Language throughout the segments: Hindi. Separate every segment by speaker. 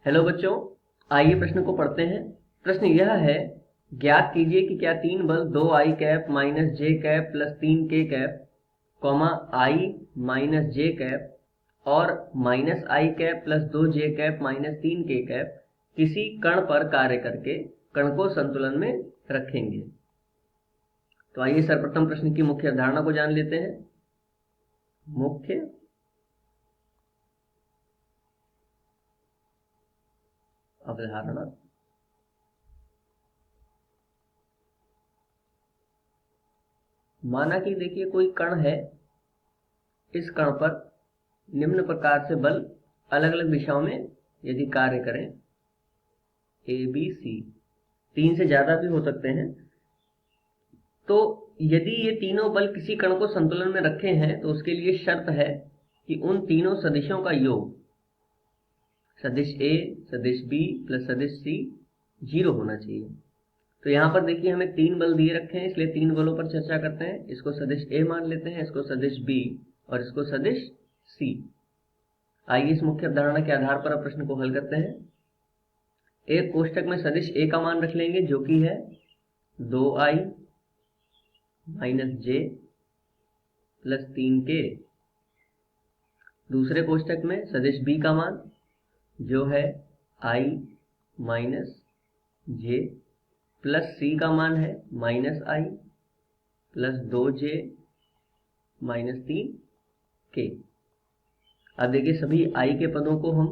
Speaker 1: हेलो बच्चों, आइए प्रश्न को पढ़ते हैं। प्रश्न यह है, ज्ञात कीजिए कि क्या तीन बल 2i cap minus j cap plus 3k cap comma i minus j cap और minus i cap plus 2j cap minus 3k cap किसी कण पर कार्य करके कण को संतुलन में रखेंगे। तो आइए सर्वप्रथम प्रश्न की मुख्य अवधारणा को जान लेते हैं। मुख्य अवधारणा। माना कि देखिए कोई कण है, इस कण पर निम्न प्रकार से बल अलग अलग दिशाओं में यदि कार्य करें, ए बी सी, 3 से ज्यादा भी हो सकते हैं, तो यदि ये तीनों बल किसी कण को संतुलन में रखे हैं तो उसके लिए शर्त है कि उन तीनों सदिशों का योग सदिश ए सदिश बी प्लस सदिश सी 0 होना चाहिए। तो यहाँ पर देखिए हमें 3 बल दिए रखे हैं, इसलिए 3 बलों पर चर्चा करते हैं। इसको सदिश ए मान लेते हैं, इसको सदिश बी और इसको सदिश सी। आइए इस मुख्य अवधारणा के आधार पर अब प्रश्न को हल करते हैं। एक कोष्टक में सदिश ए का मान रख लेंगे जो कि है 2i माइनस जे प्लस 3k। दूसरे कोष्टक में सदिश बी का मान जो है i माइनस जे प्लस सी का मान है माइनस आई प्लस 2j माइनस 3k। अब देखिए सभी i के पदों को हम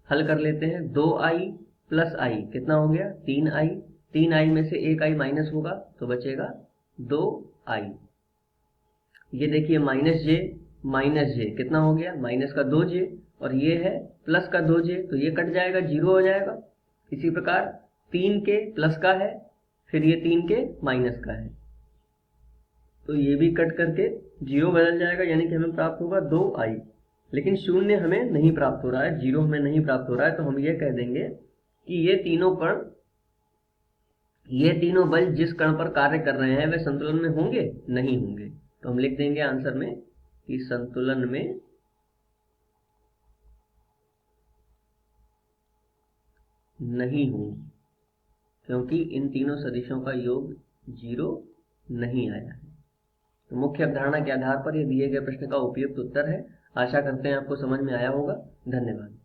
Speaker 1: हल कर लेते हैं। 2i प्लस आई कितना हो गया 3i, 3i में से एक i माइनस होगा तो बचेगा 2i। ये देखिए माइनस जे कितना हो गया माइनस का 2j और ये है प्लस का 2j, तो ये कट जाएगा 0 हो जाएगा। इसी प्रकार 3k प्लस का है, फिर ये 3k माइनस का है, तो ये भी कट करके 0 बदल जाएगा, यानी कि हमें प्राप्त होगा 2i। लेकिन शून्य हमें नहीं प्राप्त हो रहा है, 0 हमें नहीं प्राप्त हो रहा है, तो हम ये कह देंगे कि ये तीनों बल जिस कण पर कार्य कर रहे हैं वे संतुलन में होंगे, नहीं होंगे। तो हम लिख देंगे आंसर में कि संतुलन में नहीं होंगे, क्योंकि इन तीनों सदिशों का योग 0 नहीं आया है। तो मुख्य अवधारणा के आधार पर यह दिए गए प्रश्न का उपयुक्त उत्तर है। आशा करते हैं आपको समझ में आया होगा। धन्यवाद।